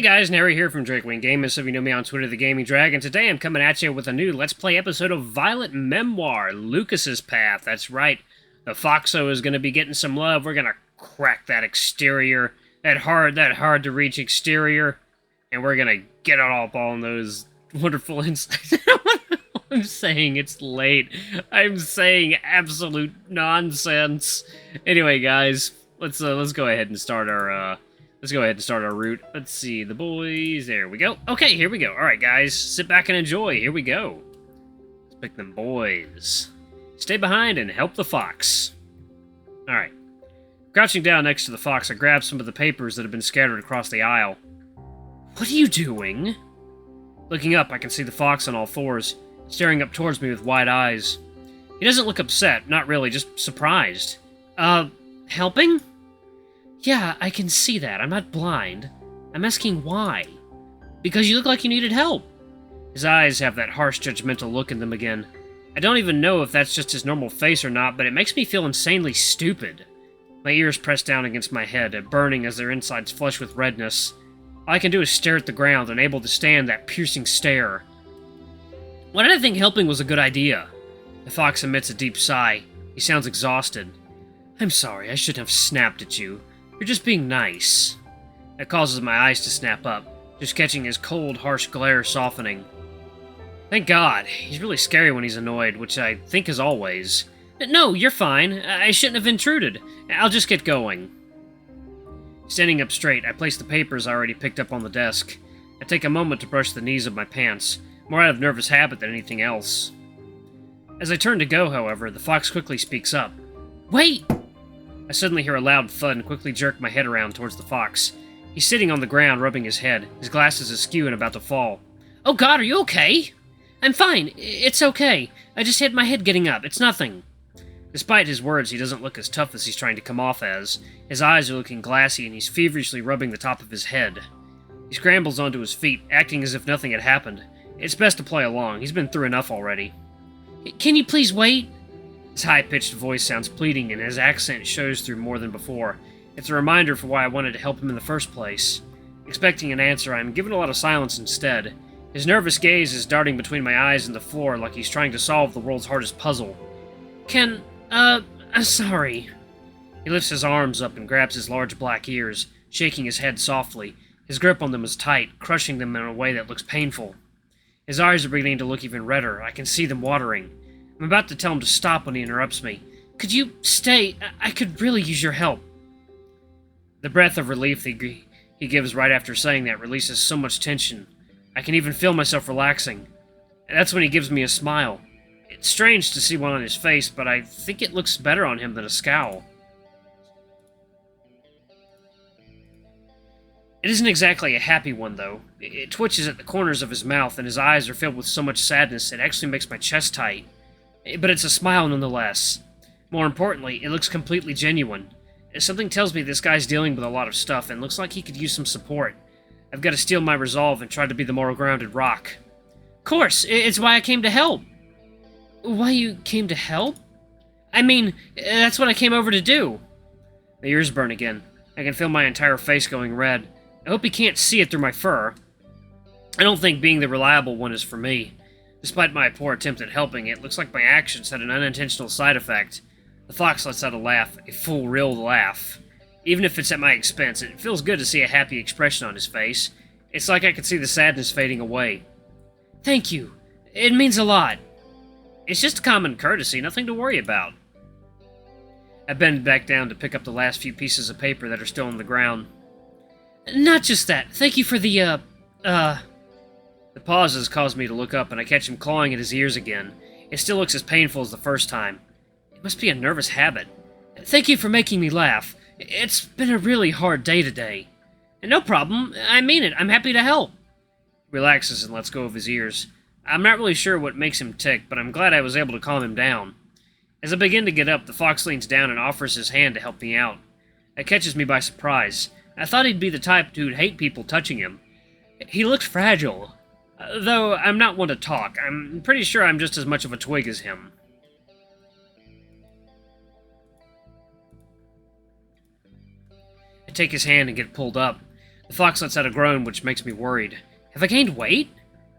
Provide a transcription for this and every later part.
Guys, Nary here from Drakewing Gaming. So if you know me on Twitter, the Gaming Dragon. Today I'm coming at you with a new Let's Play episode of Violet Memoir, Lucas's Path. That's right, the Foxo is going to be getting some love. We're going to crack that exterior, that hard to reach exterior, and we're going to get it all up on those wonderful insights. I'm saying it's late. I'm saying absolute nonsense. Anyway, guys, let's go ahead and start our route. Let's see, the boys, there we go. Okay, here we go. Alright, guys, sit back and enjoy. Here we go. Let's pick them boys. Stay behind and help the fox. Alright. Crouching down next to the fox, I grab some of the papers that have been scattered across the aisle. What are you doing? Looking up, I can see the fox on all fours, staring up towards me with wide eyes. He doesn't look upset, not really, just surprised. Helping? Yeah, I can see that. I'm not blind. I'm asking why. Because you look like you needed help. His eyes have that harsh, judgmental look in them again. I don't even know if that's just his normal face or not, but it makes me feel insanely stupid. My ears press down against my head, burning as their insides flush with redness. All I can do is stare at the ground, unable to stand that piercing stare. Why did I think helping was a good idea? The fox emits a deep sigh. He sounds exhausted. I'm sorry, I shouldn't have snapped at you. You're just being nice. That causes my eyes to snap up, just catching his cold, harsh glare softening. Thank God, he's really scary when he's annoyed, which I think is always. No, you're fine. I shouldn't have intruded. I'll just get going. Standing up straight, I place the papers I already picked up on the desk. I take a moment to brush the knees of my pants, more out of nervous habit than anything else. As I turn to go, however, the fox quickly speaks up. Wait! I suddenly hear a loud thud and quickly jerk my head around towards the fox. He's sitting on the ground, rubbing his head. His glasses askew and about to fall. Oh God, are you okay? I'm fine. It's okay. I just hit my head getting up. It's nothing. Despite his words, he doesn't look as tough as he's trying to come off as. His eyes are looking glassy and he's feverishly rubbing the top of his head. He scrambles onto his feet, acting as if nothing had happened. It's best to play along. He's been through enough already. Can you please wait? His high-pitched voice sounds pleading, and his accent shows through more than before. It's a reminder for why I wanted to help him in the first place. Expecting an answer, I'm given a lot of silence instead. His nervous gaze is darting between my eyes and the floor like he's trying to solve the world's hardest puzzle. Sorry. He lifts his arms up and grabs his large black ears, shaking his head softly. His grip on them is tight, crushing them in a way that looks painful. His eyes are beginning to look even redder. I can see them watering. I'm about to tell him to stop when he interrupts me. Could you stay? I could really use your help. The breath of relief he gives right after saying that releases so much tension. I can even feel myself relaxing. And that's when he gives me a smile. It's strange to see one on his face, but I think it looks better on him than a scowl. It isn't exactly a happy one, though. It twitches at the corners of his mouth, and his eyes are filled with so much sadness it actually makes my chest tight. But it's a smile nonetheless. More importantly, it looks completely genuine. Something tells me this guy's dealing with a lot of stuff and looks like he could use some support. I've got to steel my resolve and try to be the moral grounded rock. Of course, it's why I came to help. Why you came to help? I mean, that's what I came over to do. My ears burn again. I can feel my entire face going red. I hope he can't see it through my fur. I don't think being the reliable one is for me. Despite my poor attempt at helping, it looks like my actions had an unintentional side effect. The fox lets out a laugh, a full, real laugh. Even if it's at my expense, it feels good to see a happy expression on his face. It's like I could see the sadness fading away. Thank you. It means a lot. It's just common courtesy, nothing to worry about. I bend back down to pick up the last few pieces of paper that are still on the ground. Not just that. Thank you for the, The pauses cause me to look up, and I catch him clawing at his ears again. It still looks as painful as the first time. It must be a nervous habit. Thank you for making me laugh. It's been a really hard day today. No problem. I mean it. I'm happy to help. He relaxes and lets go of his ears. I'm not really sure what makes him tick, but I'm glad I was able to calm him down. As I begin to get up, the fox leans down and offers his hand to help me out. It catches me by surprise. I thought he'd be the type who'd hate people touching him. He looked fragile. Though I'm not one to talk, I'm pretty sure I'm just as much of a twig as him. I take his hand and get pulled up. The fox lets out a groan, which makes me worried. Have I gained weight?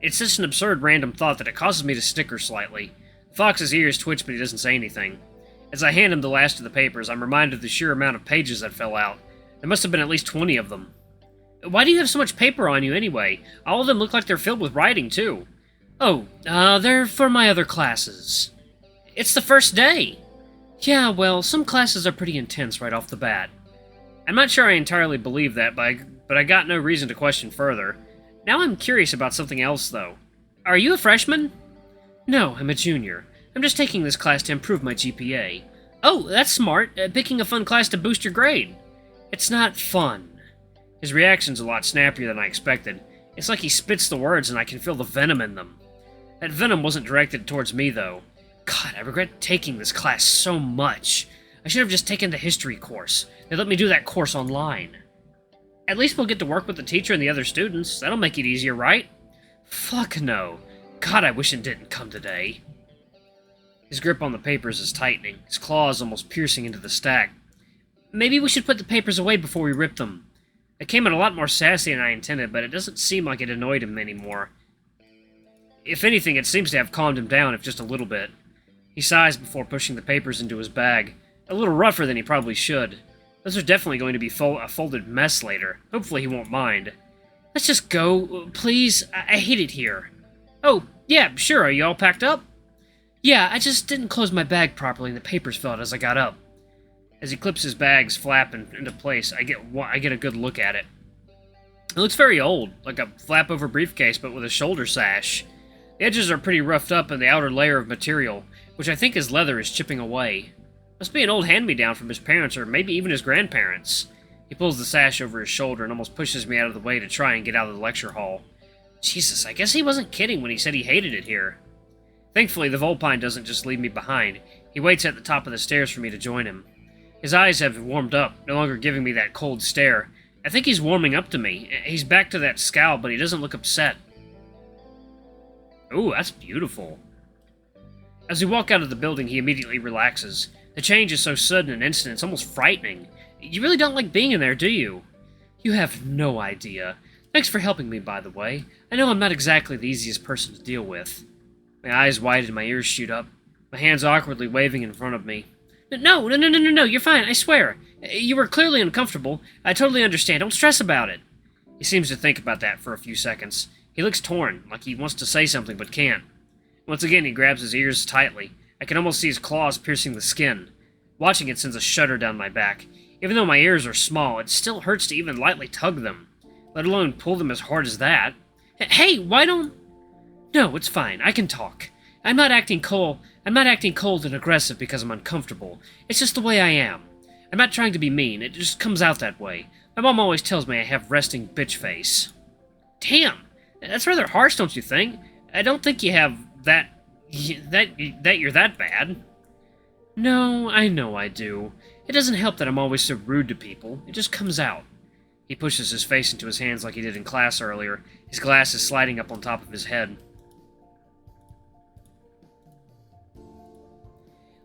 It's such an absurd random thought that it causes me to snicker slightly. The fox's ears twitch, but he doesn't say anything. As I hand him the last of the papers, I'm reminded of the sheer amount of pages that fell out. There must have been at least 20 of them. Why do you have so much paper on you, anyway? All of them look like they're filled with writing, too. Oh, they're for my other classes. It's the first day! Yeah, well, some classes are pretty intense right off the bat. I'm not sure I entirely believe that, but I got no reason to question further. Now I'm curious about something else, though. Are you a freshman? No, I'm a junior. I'm just taking this class to improve my GPA. Oh, that's smart. Picking a fun class to boost your grade. It's not fun. His reaction's a lot snappier than I expected. It's like he spits the words and I can feel the venom in them. That venom wasn't directed towards me, though. God, I regret taking this class so much. I should have just taken the history course. They let me do that course online. At least we'll get to work with the teacher and the other students. That'll make it easier, right? Fuck no. God, I wish it didn't come today. His grip on the papers is tightening, his claws almost piercing into the stack. Maybe we should put the papers away before we rip them. It came out a lot more sassy than I intended, but it doesn't seem like it annoyed him anymore. If anything, it seems to have calmed him down, if just a little bit. He sighs before pushing the papers into his bag, a little rougher than he probably should. Those are definitely going to be a folded mess later. Hopefully he won't mind. Let's just go, please. I hate it here. Oh, yeah, sure. Are you all packed up? Yeah, I just didn't close my bag properly and the papers fell out as I got up. As he clips his bag's flap into place, I get a good look at it. It looks very old, like a flap-over briefcase, but with a shoulder sash. The edges are pretty roughed up and the outer layer of material, which I think is leather, is chipping away. Must be an old hand-me-down from his parents, or maybe even his grandparents. He pulls the sash over his shoulder and almost pushes me out of the way to try and get out of the lecture hall. Jesus, I guess he wasn't kidding when he said he hated it here. Thankfully, the Vulpine doesn't just leave me behind. He waits at the top of the stairs for me to join him. His eyes have warmed up, no longer giving me that cold stare. I think he's warming up to me. He's back to that scowl, but he doesn't look upset. Ooh, that's beautiful. As we walk out of the building, he immediately relaxes. The change is so sudden and instant, it's almost frightening. You really don't like being in there, do you? You have no idea. Thanks for helping me, by the way. I know I'm not exactly the easiest person to deal with. My eyes widen, my ears shoot up. My hands awkwardly waving in front of me. No, you're fine, I swear. You were clearly uncomfortable. I totally understand. Don't stress about it. He seems to think about that for a few seconds. He looks torn, like he wants to say something but can't. Once again, he grabs his ears tightly. I can almost see his claws piercing the skin. Watching it sends a shudder down my back. Even though my ears are small, it still hurts to even lightly tug them, let alone pull them as hard as that. Hey, why don't... No, it's fine. I can talk. I'm not acting cold and aggressive because I'm uncomfortable. It's just the way I am. I'm not trying to be mean. It just comes out that way. My mom always tells me I have resting bitch face. Damn! That's rather harsh, don't you think? I don't think you have that you're that bad. No, I know I do. It doesn't help that I'm always so rude to people. It just comes out. He pushes his face into his hands like he did in class earlier, his glasses sliding up on top of his head.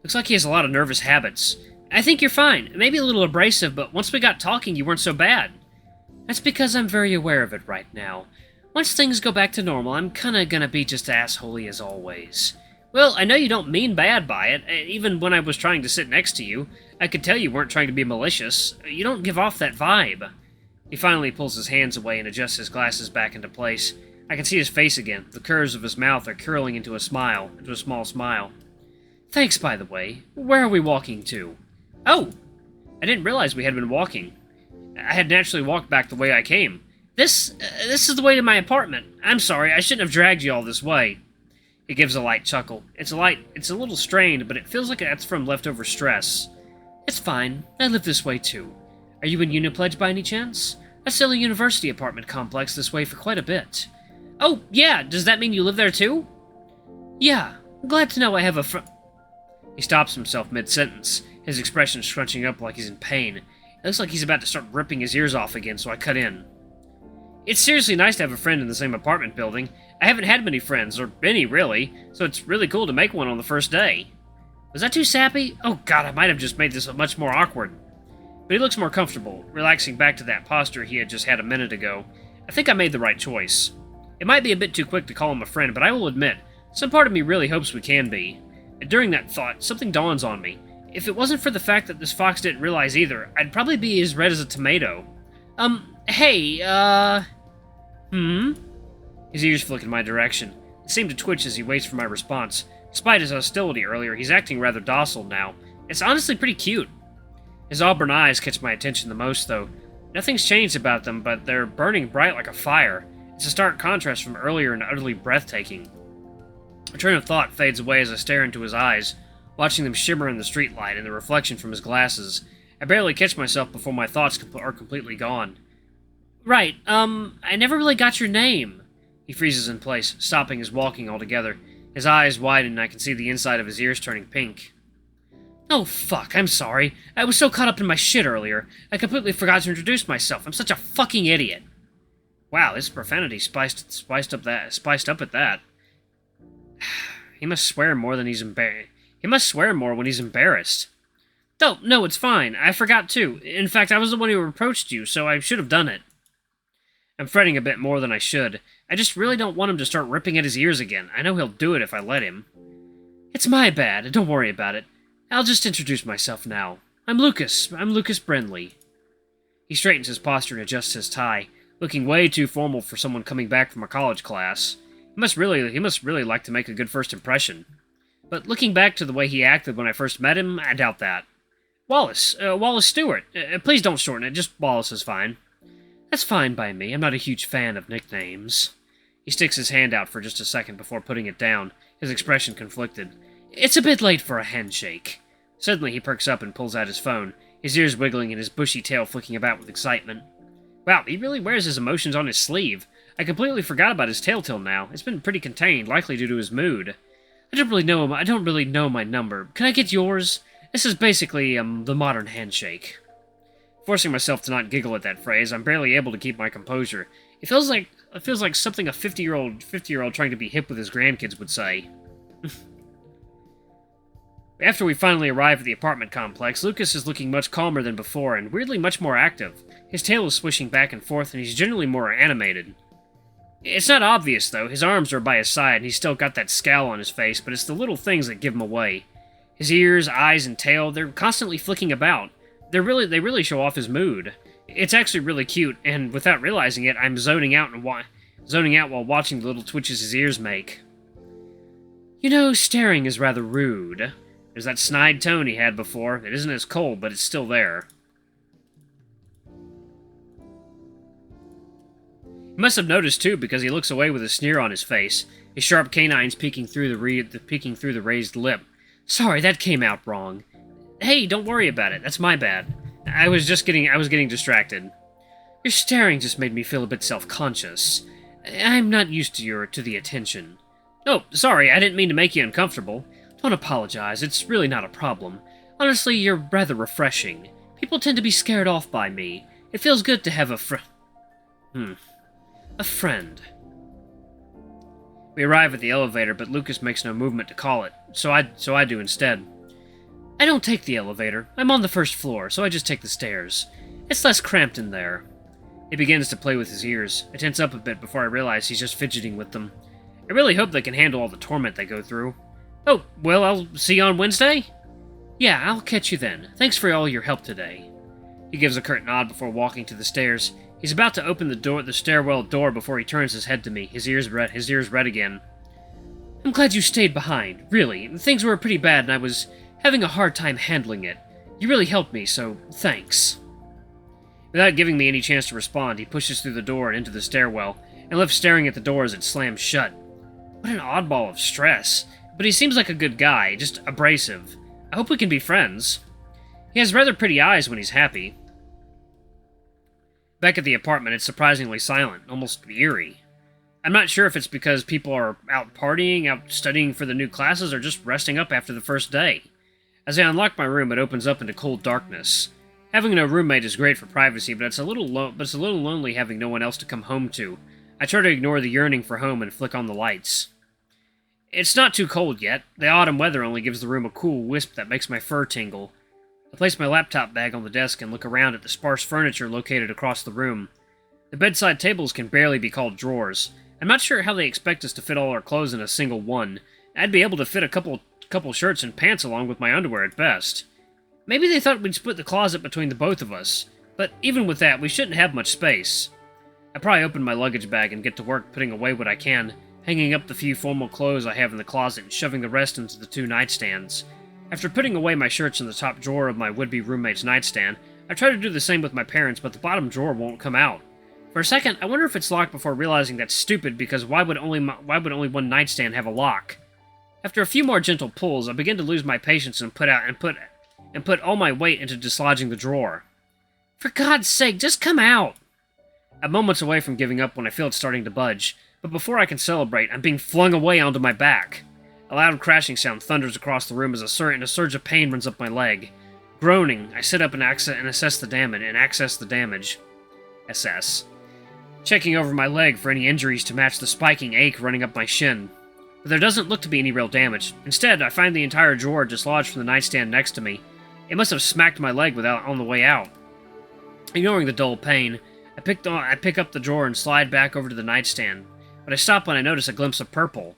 Looks like he has a lot of nervous habits. I think you're fine. Maybe a little abrasive, but once we got talking, you weren't so bad. That's because I'm very aware of it right now. Once things go back to normal, I'm kinda gonna be just assholey as always. Well, I know you don't mean bad by it. Even when I was trying to sit next to you, I could tell you weren't trying to be malicious. You don't give off that vibe. He finally pulls his hands away and adjusts his glasses back into place. I can see his face again. The curves of his mouth are curling into a small smile. Thanks, by the way. Where are we walking to? Oh! I didn't realize we had been walking. I had naturally walked back the way I came. This is the way to my apartment. I'm sorry, I shouldn't have dragged you all this way. He gives a light chuckle. It's a little strained, but it feels like that's from leftover stress. It's fine. I live this way too. Are you in Unipledge by any chance? I still a university apartment complex this way for quite a bit. Oh, yeah, does that mean you live there too? Yeah, I'm glad to know I have a He stops himself mid-sentence, his expression scrunching up like he's in pain. It looks like he's about to start ripping his ears off again, so I cut in. It's seriously nice to have a friend in the same apartment building. I haven't had many friends, or any really, so it's really cool to make one on the first day. Was that too sappy? Oh god, I might have just made this much more awkward. but he looks more comfortable, relaxing back to that posture he had just had a minute ago. I think I made the right choice. It might be a bit too quick to call him a friend, but I will admit, some part of me really hopes we can be. And during that thought, something dawns on me. If it wasn't for the fact that this fox didn't realize either, I'd probably be as red as a tomato. Hey, His ears flick in my direction. It seemed to twitch as he waits for my response. Despite his hostility earlier, he's acting rather docile now. It's honestly pretty cute. His auburn eyes catch my attention the most, though. Nothing's changed about them, but they're burning bright like a fire. It's a stark contrast from earlier and utterly breathtaking. A train of thought fades away as I stare into his eyes, watching them shimmer in the streetlight and the reflection from his glasses. I barely catch myself before my thoughts are completely gone. Right, I never really got your name. He freezes in place, stopping his walking altogether. His eyes widen and I can see the inside of his ears turning pink. Oh, fuck, I'm sorry. I was so caught up in my shit earlier. I completely forgot to introduce myself. I'm such a fucking idiot. Wow, this profanity spiced up at that. He must swear more than he's embarrassed. He must swear more when he's embarrassed. No, it's fine. I forgot too. In fact, I was the one who approached you, so I should have done it. I'm fretting a bit more than I should. I just really don't want him to start ripping at his ears again. I know he'll do it if I let him. It's my bad. Don't worry about it. I'll just introduce myself now. I'm Lucas Brenly. He straightens his posture and adjusts his tie, looking way too formal for someone coming back from a college class. He must really like to make a good first impression. But looking back to the way he acted when I first met him, I doubt that. Wallace Stewart. Please don't shorten it, just Wallace is fine. That's fine by me. I'm not a huge fan of nicknames. He sticks his hand out for just a second before putting it down, his expression conflicted. It's a bit late for a handshake. Suddenly he perks up and pulls out his phone, his ears wiggling and his bushy tail flicking about with excitement. Wow, he really wears his emotions on his sleeve. I completely forgot about his tail till now. It's been pretty contained, likely due to his mood. I don't really know my number. Can I get yours? This is basically, the modern handshake. Forcing myself to not giggle at that phrase, I'm barely able to keep my composure. It feels like something a 50-year-old trying to be hip with his grandkids would say. After we finally arrive at the apartment complex, Lucas is looking much calmer than before and weirdly much more active. His tail is swishing back and forth and he's generally more animated. It's not obvious, though. His arms are by his side and he's still got that scowl on his face, but it's the little things that give him away. His ears, eyes, and tail, they're constantly flicking about. They really show off his mood. It's actually really cute, and without realizing it, I'm zoning out while watching the little twitches his ears make. You know, staring is rather rude. There's that snide tone he had before. It isn't as cold, but it's still there. He must have noticed too, because he looks away with a sneer on his face, his sharp canines peeking through the raised lip. Sorry, that came out wrong. Hey, don't worry about it. That's my bad. I was getting distracted. Your staring just made me feel a bit self-conscious. I'm not used to the attention. Oh, sorry, I didn't mean to make you uncomfortable. Don't apologize, it's really not a problem. Honestly, you're rather refreshing. People tend to be scared off by me. It feels good to have a friend. We arrive at the elevator, but Lucas makes no movement to call it, so I do instead. I don't take the elevator. I'm on the first floor, so I just take the stairs. It's less cramped in there. He begins to play with his ears. I tense up a bit before I realize he's just fidgeting with them. I really hope they can handle all the torment they go through. Oh, well, I'll see you on Wednesday? Yeah, I'll catch you then. Thanks for all your help today. He gives a curt nod before walking to the stairs. He's about to open the stairwell door before he turns his head to me, his ears red again. I'm glad you stayed behind, really. Things were pretty bad and I was having a hard time handling it. You really helped me, so thanks. Without giving me any chance to respond, he pushes through the door and into the stairwell, and left staring at the door as it slams shut. What an oddball of stress. But he seems like a good guy, just abrasive. I hope we can be friends. He has rather pretty eyes when he's happy. Back at the apartment, it's surprisingly silent, almost eerie. I'm not sure if it's because people are out partying, out studying for the new classes, or just resting up after the first day. As I unlock my room, it opens up into cold darkness. Having no roommate is great for privacy, but it's a little lonely having no one else to come home to. I try to ignore the yearning for home and flick on the lights. It's not too cold yet. The autumn weather only gives the room a cool wisp that makes my fur tingle. I place my laptop bag on the desk and look around at the sparse furniture located across the room. The bedside tables can barely be called drawers. I'm not sure how they expect us to fit all our clothes in a single one. I'd be able to fit a couple shirts and pants along with my underwear at best. Maybe they thought we'd split the closet between the both of us, but even with that, we shouldn't have much space. I probably open my luggage bag and get to work putting away what I can, hanging up the few formal clothes I have in the closet and shoving the rest into the 2 nightstands. After putting away my shirts in the top drawer of my would-be roommate's nightstand, I try to do the same with my parents, but the bottom drawer won't come out. For a second, I wonder if it's locked before realizing that's stupid, because why would only one nightstand have a lock? After a few more gentle pulls, I begin to lose my patience and put all my weight into dislodging the drawer. For God's sake, just come out! I'm moments away from giving up when I feel it starting to budge, but before I can celebrate, I'm being flung away onto my back. A loud crashing sound thunders across the room as a surge of pain runs up my leg. Groaning, I sit up and assess the damage. Checking over my leg for any injuries to match the spiking ache running up my shin. But there doesn't look to be any real damage. Instead, I find the entire drawer dislodged from the nightstand next to me. It must have smacked my leg on the way out. Ignoring the dull pain, I pick up the drawer and slide back over to the nightstand, but I stop when I notice a glimpse of purple.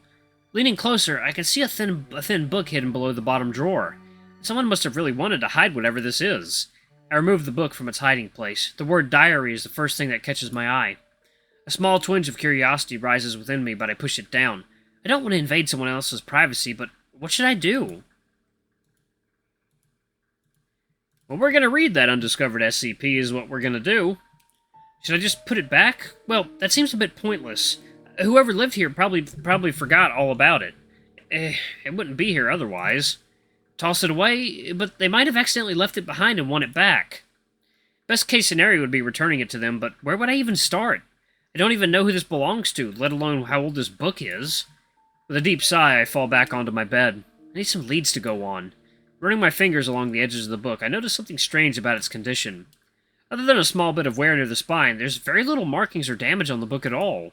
Leaning closer, I can see a thin book hidden below the bottom drawer. Someone must have really wanted to hide whatever this is. I remove the book from its hiding place. The word diary is the first thing that catches my eye. A small twinge of curiosity rises within me, but I push it down. I don't want to invade someone else's privacy, but what should I do? Well, we're going to read that undiscovered SCP is what we're going to do. Should I just put it back? Well, that seems a bit pointless. Whoever lived here probably forgot all about it. It wouldn't be here otherwise. Toss it away, but they might have accidentally left it behind and want it back. Best case scenario would be returning it to them, but where would I even start? I don't even know who this belongs to, let alone how old this book is. With a deep sigh, I fall back onto my bed. I need some leads to go on. Running my fingers along the edges of the book, I notice something strange about its condition. Other than a small bit of wear near the spine, there's very little markings or damage on the book at all.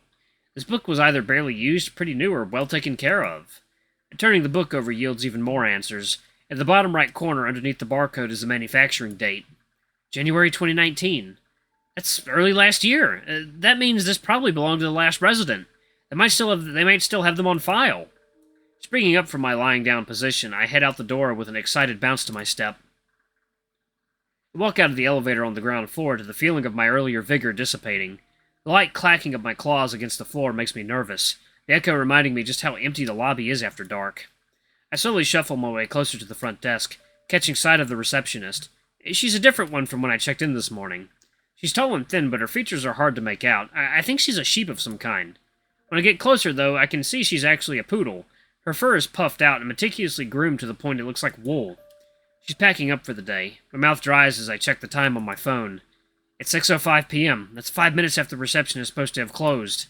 This book was either barely used, pretty new, or well taken care of. And turning the book over yields even more answers. At the bottom right corner, underneath the barcode, is the manufacturing date. January 2019. That's early last year. That means this probably belonged to the last resident. They might still have them on file. Springing up from my lying down position, I head out the door with an excited bounce to my step. I walk out of the elevator on the ground floor to the feeling of my earlier vigor dissipating. The light clacking of my claws against the floor makes me nervous, the echo reminding me just how empty the lobby is after dark. I slowly shuffle my way closer to the front desk, catching sight of the receptionist. She's a different one from when I checked in this morning. She's tall and thin, but her features are hard to make out. I think she's a sheep of some kind. When I get closer, though, I can see she's actually a poodle. Her fur is puffed out and meticulously groomed to the point it looks like wool. She's packing up for the day. My mouth dries as I check the time on my phone. It's 6:05 p.m. That's 5 minutes after the reception is supposed to have closed.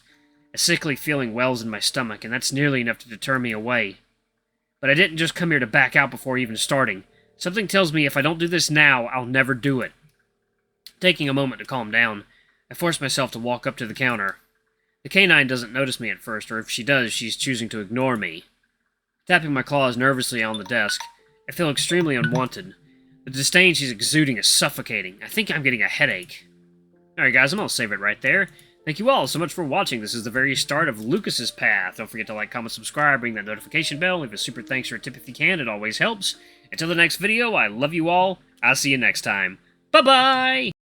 A sickly feeling wells in my stomach, and that's nearly enough to deter me away. But I didn't just come here to back out before even starting. Something tells me if I don't do this now, I'll never do it. Taking a moment to calm down, I force myself to walk up to the counter. The canine doesn't notice me at first, or if she does, she's choosing to ignore me. Tapping my claws nervously on the desk, I feel extremely unwanted. The disdain she's exuding is suffocating. I think I'm getting a headache. Alright guys, I'm gonna save it right there. Thank you all so much for watching. This is the very start of Lucas's Path. Don't forget to like, comment, subscribe, ring that notification bell, leave a super thanks or a tip if you can. It always helps. Until the next video, I love you all. I'll see you next time. Bye-bye!